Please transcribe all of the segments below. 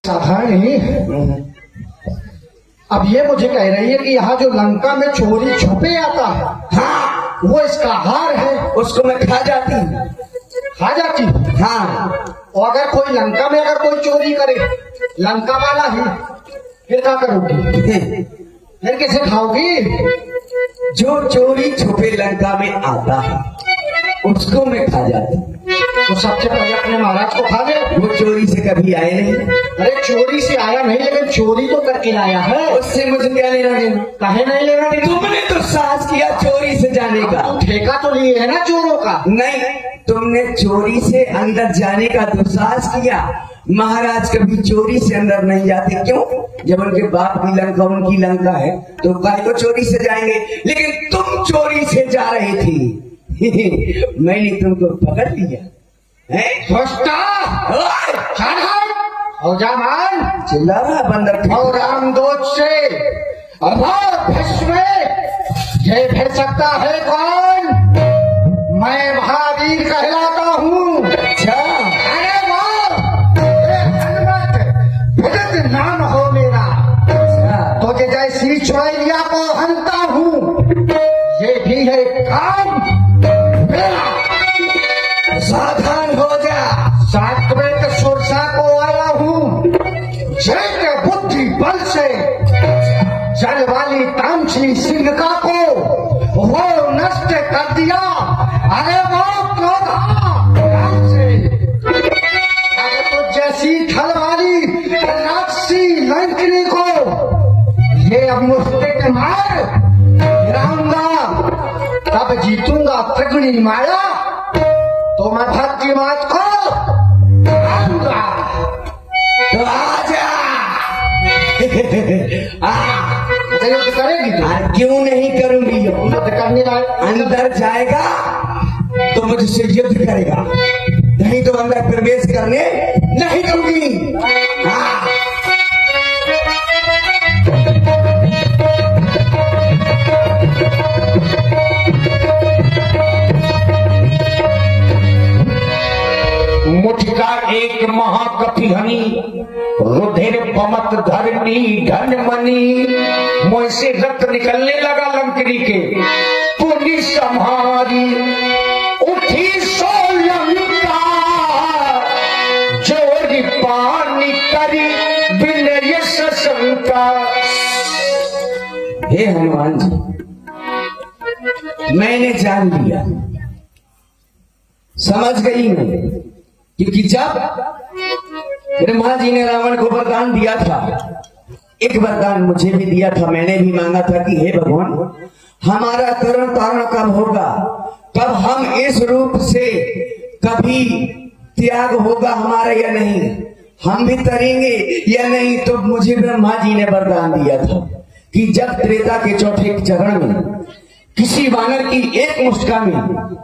साधारण नहीं है। अब ये मुझे कह रही है कि यहाँ जो लंका में चोरी छुपे आता है, हाँ, वो इसका हार है, उसको मैं खा जाती हूँ। खा जाती। हाँ, और अगर कोई लंका में अगर कोई चोरी करे, लंका वाला ही, फिर क्या करोगी? फिर कैसे खाओगी? जो चोरी छुपे लंका में आता है उसको मैं खा जाती हूँ। तो सबसे पहले अपने महाराज को खा ले। वो चोरी से कभी आए नहीं। अरे चोरी से आया नहीं, लेकिन चोरी तो करके लाया है। उससे मुझे क्या लेना देना? काहे नहीं लेना देना? तुमने तो साहस किया चोरी से जाने का। तो ठेका तो लिए है ना चोरों का। नहीं, तुमने चोरी से अंदर जाने का दुस्साहस किया। महाराज कभी चोरी से अंदर नहीं जाते। क्यों? जब उनके बाप की लंका उनकी लंका है तो भाई को चोरी से जाएंगे। लेकिन तुम चोरी से जा रही थी मैंने तुमको पकड़ लिया है। और जामान चिल्ला रहा बंदर और रामदूत से ये फिर सकता है कौन? मैं महावीर कहलाता हूँ। अच्छा, अरे वाह, हनुमत भगत नाम हो मेरा। तो जैसी चुड़ैया को हनता हूँ, ये भी है काम मेरा। सावधान हो जा। सात्विक सुरसा को आया हूँ, जय बुद्धि बल से जल वाली तामसी सिंह का को वो नष्ट कर दिया। अरे वो क्रोधा से अरे तो जैसी थल वाली राक्षसी लंकनी को ये अब मुस्तिक मार गिराऊंगा, तब जीतूंगा त्रिगुणी माया। तो मैं भक्ति मात को आऊंगा। तो आजा। तो करेगी तो? क्यों नहीं करूंगी? तो करने लायक अंदर जाएगा तो मुझसे युद्ध करेगा, नहीं तो अंदर प्रवेश करने नहीं दूंगी। हाँ। मुठका एक महाकपिहनी रुधिर पमत धरनी धनमनी। मुंह से रक्त निकलने लगा लंकनी के। पुनि संहारी उठी सोलंका, जोरी पानी करी विनय सशंका। हे हनुमान जी, मैंने जान लिया, समझ गई मैं। क्योंकि जब ब्रह्मा जी ने रावण को वरदान दिया था, एक वरदान मुझे भी दिया था। मैंने भी मांगा था कि हे भगवान, हमारा तरण तारण कब होगा, कब हम इस रूप से कभी त्याग होगा हमारा या नहीं, हम भी तरेंगे या नहीं। तो मुझे ब्रह्मा जी ने वरदान दिया था कि जब त्रेता के चौथे चरण में किसी वानर की एक मुस्का में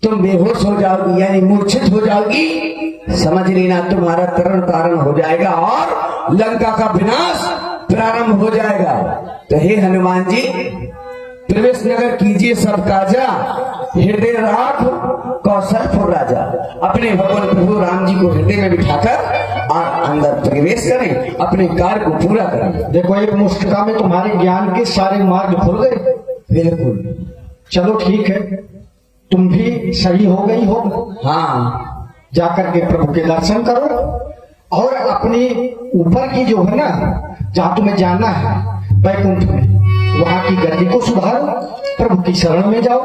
तुम बेहोश हो जाओगी, यानी मूर्छित हो जाओगी, समझ लेना तुम्हारा तरण तारण हो जाएगा और लंका का विनाश प्रारंभ हो जाएगा। तो हे हनुमान जी, प्रवेश नगर कीजिए सब काजा, हृदय राख कौशलपुर राजा। अपने भगवान प्रभु राम जी को हृदय में बिठाकर और अंदर प्रवेश करें, अपने कार्य को पूरा करें। देखो, एक मुष्टिका में तुम्हारे ज्ञान के सारे मार्ग खुल गए। बिल्कुल। चलो ठीक है, तुम भी सही हो गई हो। हाँ, जाकर के प्रभु के दर्शन करो और अपनी ऊपर की जो है ना, जहाँ तुम्हें जाना है वैकुंठ में, वहां की गति को सुधारो, प्रभु की शरण में जाओ,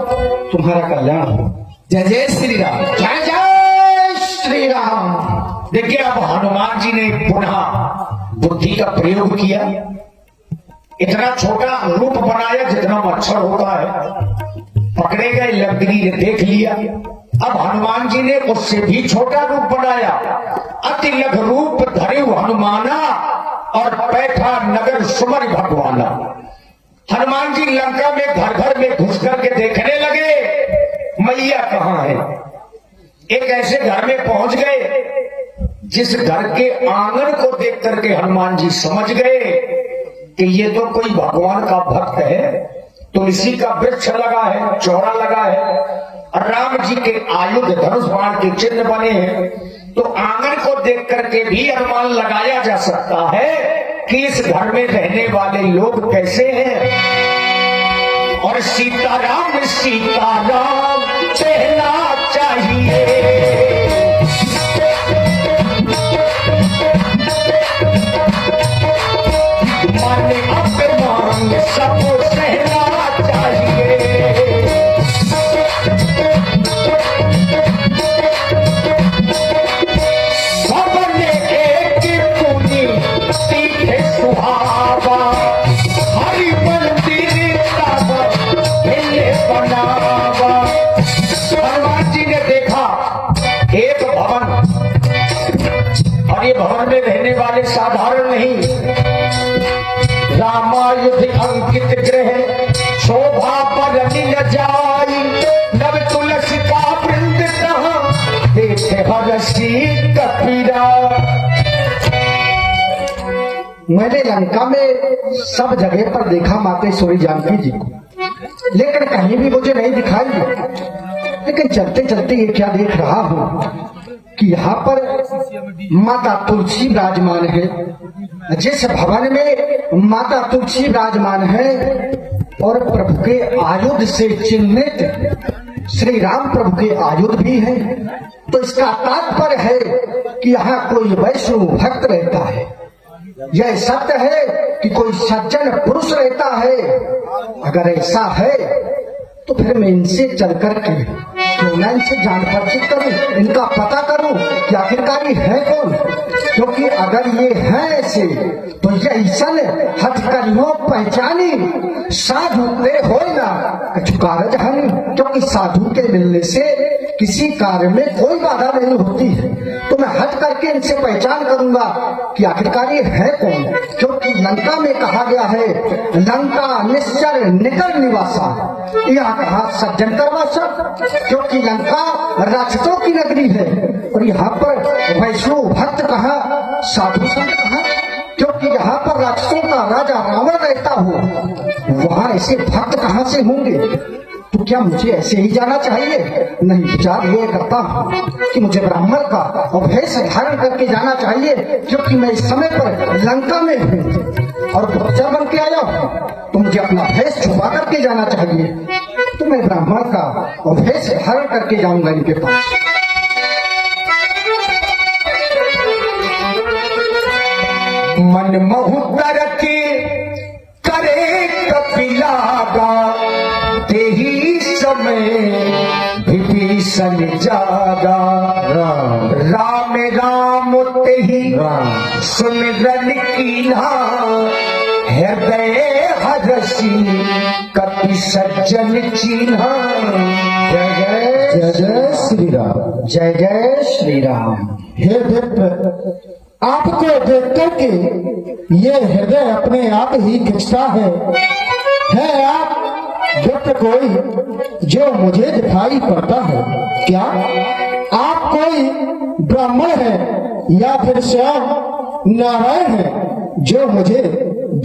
तुम्हारा कल्याण हो। जय जय श्री राम। जय जय श्री राम। देखिए, अब हनुमान जी ने पुनः बुद्धि का प्रयोग किया। इतना छोटा रूप बनाया जितना मच्छर होता है, पकड़े गए, लकड़ी ने देख लिया। अब हनुमान जी ने उससे भी छोटा रूप बनाया। अति लघु रूप धरे हनुमाना और बैठा नगर सुमर भगवाना। हनुमान जी लंका में घर घर में घुस करके देखने लगे मैया कहाँ है। एक ऐसे घर में पहुंच गए जिस घर के आंगन को देख करके हनुमान जी समझ गए कि ये तो कोई भगवान का भक्त है। तुलसी का वृक्ष लगा है, चौड़ा लगा है, और राम जी के आयुध धनुष बाण के चिन्ह बने हैं। तो आंगन को देख करके भी अनुमान लगाया जा सकता है कि इस घर में रहने वाले लोग कैसे हैं। और सीताराम सीताराम कहना चाहिए। माने अपमान सब सहना चाहिए। भवने एक पुनी तीखे सुहावा, हरि मंदिर तब मिले बनावा। हनुमान जी ने देखा एक भवन, और ये भवन में रहने वाले साधारण नहीं, रामायुध अंकित गृह शोभा पर न जाई, नव तुलसी का वृंद तहाँ देखे हरसी कपीरा। मैंने लंका में सब जगह पर देखा मातेश्वरी जानकी जी को, लेकिन कहीं भी मुझे नहीं दिखाई। लेकिन चलते चलते ये क्या देख रहा हूँ कि यहाँ पर माता तुलसी विराजमान है। जिस भवन में माता तुलसी विराजमान है और प्रभु के आयुध से चिन्हित श्री राम प्रभु के आयुध भी है, तो इसका तात्पर्य है कि यहाँ कोई वैष्णव भक्त रहता है। यह सत्य है कि कोई सज्जन पुरुष रहता है। अगर ऐसा है तो फिर मैं इनसे चल करके क्यों ना इनसे जान परिचित करूं, इनका पता करूं कि आखिरकार ये है कौन। क्योंकि अगर ये है ऐसे तो ये ऐसा हथकरियों पहचानी साधु ते हो ना कछु कारज हानि। क्योंकि साधु के मिलने से किसी कार्य में कोई बाधा नहीं होती है। तो मैं हट करके इनसे पहचान करूंगा कि आखिरकार ये है कौन। क्योंकि लंका में कहा गया है लंका निश्चर निकल निवासा, यहाँ कहा सज्जन का वासा। क्योंकि लंका राक्षसों की नगरी है और यहाँ पर वैष्णव भक्त कहा, साधु संत कहा। क्योंकि यहाँ पर राक्षसों का राजा रावण रहता हो, वहां ऐसे भक्त कहाँ से होंगे। तो क्या मुझे ऐसे ही जाना चाहिए? नहीं, विचार ये करता हूँ कि मुझे ब्राह्मण का अभेष धारण करके जाना चाहिए। क्योंकि मैं इस समय पर लंका में हूँ और बच्चा बन के आया हूँ, तो मुझे अपना भेष छुपा करके जाना चाहिए। तो मैं ब्राह्मण का अभेष धारण करके जाऊंगा इनके पास। मन महुतर के करे कपिलागा, तेही समय विभीषण जागा। राम राम तेही सुमिरन कीन्हा, हृदय हरसी कपि सज्जन चीन्हा। जय जय श्री राम, जय जय श्री राम। हे मित्र, आपको देख करके ये हृदय अपने आप ही खिंचता है आप व्यक्ति कोई जो मुझे दिखाई पड़ता है? क्या आप कोई ब्राह्मण है या फिर स्वयं नारायण है जो मुझे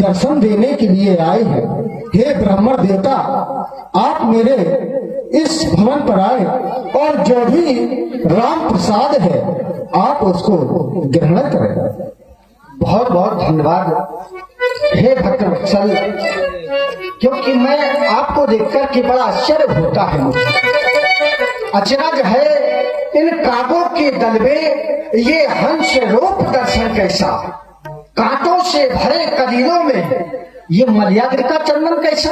दर्शन देने के लिए आए हैं? हे ब्राह्मण देवता, आप मेरे इस भवन पर आए और जो भी राम प्रसाद है आप उसको ग्रहण करें। बहुत बहुत धन्यवाद हे भक्तवत्सल। क्योंकि मैं आपको देखकर के बड़ा आश्चर्य होता है मुझे। अचरज है इन कागों के दल में ये हंस रूप दर्शन कैसा, कांटों से भरे कदीरों में ये मर्यादा का चंदन कैसा।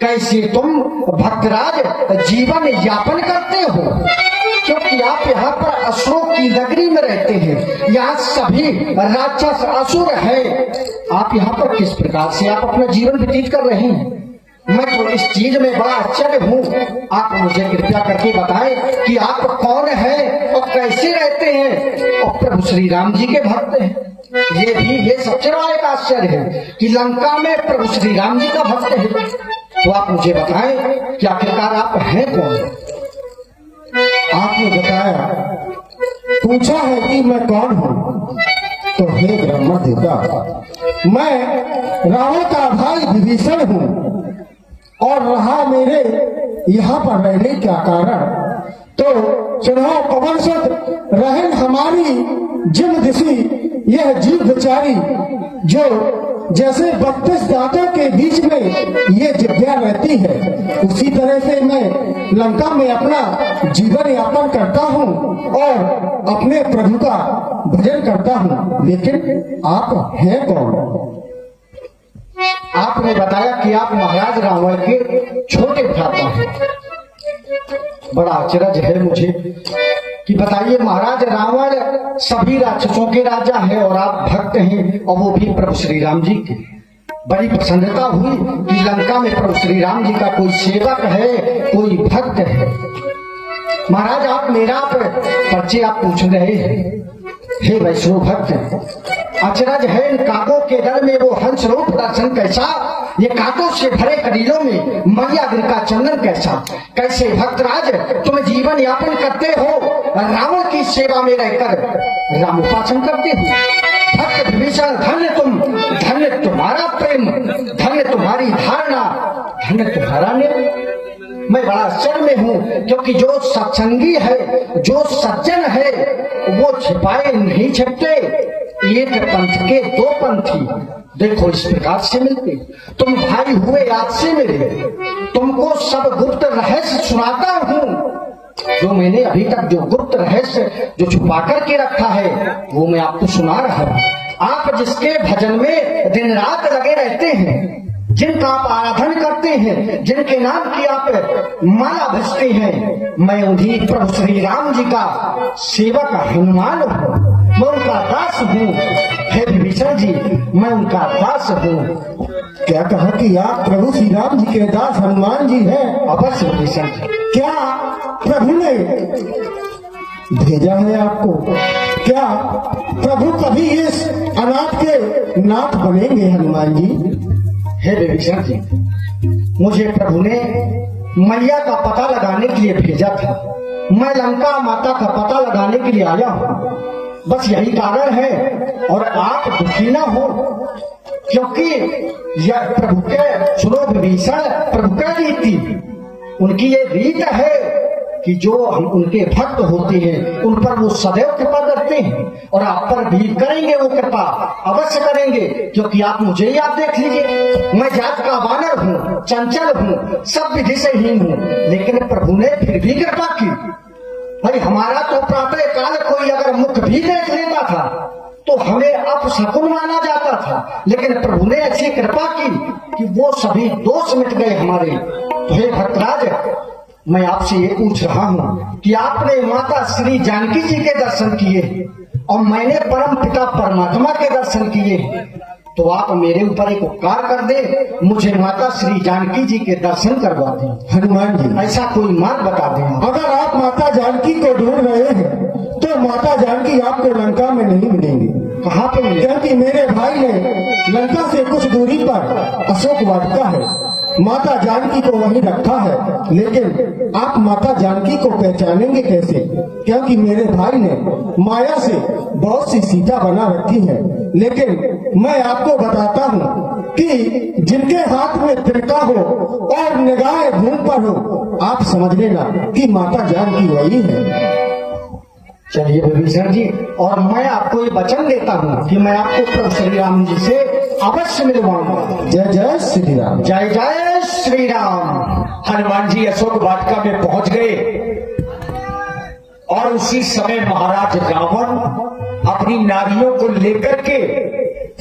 कैसे तुम भक्तराज जीवन यापन करते हो? क्योंकि आप यहाँ पर असुरों की नगरी में रहते हैं, यहाँ सभी राक्षस असुर हैं। आप यहाँ पर किस प्रकार से आप अपना जीवन व्यतीत कर रहे हैं? मैं तो इस चीज में बड़ा आश्चर्य हूँ। आप मुझे कृपया करके बताएं कि आप कौन हैं और कैसे रहते हैं और प्रभु श्री राम जी के भक्त हैं। ये सबसे बड़ा एक आश्चर्य है कि लंका में प्रभु श्री राम जी का भक्त है। तो आप मुझे बताएं कि आखिरकार आप हैं कौन? आपने बताया, पूछा है कि मैं कौन हूँ, तो हे ब्रह्म देवता, मैं रावण का भाई विभीषण हूँ। और रहा मेरे यहाँ पर रहने का कारण, तो सुनो पवन सुत रहन हमारी जिम दिशी यह जीव बेचारी जो जैसे 32 दांतों के बीच में ये जिज्ञा रहती है, उसी तरह से मैं लंका में अपना जीवन यापन करता हूँ और अपने प्रभु का भजन करता हूँ। लेकिन आप हैं कौन? आपने बताया कि आप महाराज रावण के छोटे भ्राता हैं। बड़ा अचरज है मुझे कि बताइए, महाराज रावण सभी राक्षसों के राजा है और आप भक्त हैं, और वो भी प्रभु श्री राम जी के। बड़ी प्रसन्नता हुई कि लंका में प्रभु श्री राम जी का कोई सेवक है, कोई भक्त है। महाराज आप मेरा परिचय आप पूछ रहे हैं। हे वैष्णव भक्त, अचरज है इन काकों के दल में वो हंस रूप दर्शन कैसा, ये काकों से भरे करीलों में मैया का चंदन कैसा। कैसे भक्तराज तुम जीवन यापन करते हो, रावण की सेवा में रहकर राम उपासन करते हो। भक्त विभीषण धन्य तुम, धन्य तुम्हारा प्रेम, धन्य तुम्हारी धारणा, धन्य तुम्हारा निर्णय। मैं बड़ा आश्चर्य में हूँ, क्योंकि जो सत्संगी है, जो सज्जन है, वो छिपाए नहीं छिपते। एक पंथ के दो पंथी देखो इस प्रकार से मिलते। तुम भाई हुए आज से मेरे, तुमको सब गुप्त रहस्य सुनाता हूँ। जो मैंने अभी तक जो गुप्त रहस्य जो छुपा करके रखा है, वो मैं आपको सुना रहा हूँ। आप जिसके भजन में दिन रात लगे रहते हैं, जिनका आप आराधन करते हैं, जिनके नाम की आप माला भजते हैं, मैं उन्हीं प्रभु श्री राम जी का सेवक हनुमान हूँ। मैं उनका दास हूँ। हे विभीषण जी, मैं उनका दास हूँ। क्या कहा कि आप प्रभु श्री राम जी के दास हनुमान जी हैं? अवश्य विभीषण जी। क्या प्रभु ने भेजा है आपको? क्या प्रभु कभी इस अनाथ के नाथ बनेंगे हनुमान जी? हे विभीषण जी, मुझे प्रभु ने मैया का पता लगाने के लिए भेजा था। मैं लंका माता का पता लगाने के लिए आया हूँ। बस यही कारण है, और आप दुखी ना हो, क्योंकि यह प्रभु के, सुनो विभीषण, प्रभु का रीति, उनकी ये रीत है कि जो हम उनके भक्त होते हैं उन पर वो सदैव कृपा करते हैं, और आप पर भी करेंगे वो कृपा, अवश्य करेंगे। क्योंकि आप मुझे ही आप देख लीजिए, मैं जात का वानर हूँ, चंचल हूँ, सब विधि से हीन हूँ, लेकिन प्रभु ने फिर भी कृपा की। भाई हमारा तो प्रातः काल कोई अगर मुख भी देख लेता था तो हमें अपशकुन माना जाता था, लेकिन प्रभु ने ऐसी कृपा की कि वो सभी दोष मिट गए हमारे। तो हे भक्तराज, मैं आपसे ये पूछ रहा हूँ कि आपने माता श्री जानकी जी के दर्शन किए और मैंने परम पिता परमात्मा के दर्शन किए, तो आप मेरे ऊपर एक उपकार कर दे, मुझे माता श्री जानकी जी के दर्शन करवा दें। हनुमान जी, ऐसा कोई मार्ग बता दें। अगर आप माता जानकी को ढूंढ रहे हैं तो माता जानकी आपको लंका में नहीं मिलेंगी। कहाँ पे मिले? क्योंकि मेरे भाई ने लंका से कुछ दूरी पर अशोक वाटिका है, माता जानकी को वहीं रखा है। लेकिन आप माता जानकी को पहचानेंगे कैसे? क्योंकि मेरे भाई ने माया से बहुत सी सीता बना रखी है। लेकिन मैं आपको बताता हूँ कि जिनके हाथ में तिरका हो और निगाहें भूमि पर हो, आप समझ लेना कि माता जानकी वही है। चलिए विभीषण जी, और मैं आपको ये वचन देता हूँ कि मैं आपको प्रभु श्री राम जी से अवश्य मिलवाऊंगा। जय जय श्री राम। जय जय श्री राम। हनुमान जी अशोक वाटिका में पहुंच गए, और उसी समय महाराज रावण अपनी नारियों को लेकर के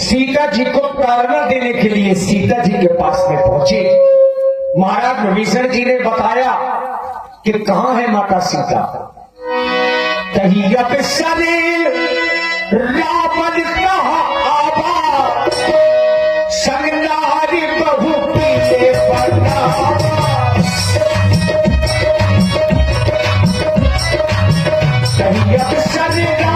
सीता जी को ताड़ना देने के लिए सीता जी के पास में पहुंचे। महाराज विभीषण जी ने बताया कि कहाँ है माता सीता। तहियत शरीर रावण कहा आबा, संग नारी बहु पीछे पड़ा। तहियत शरीर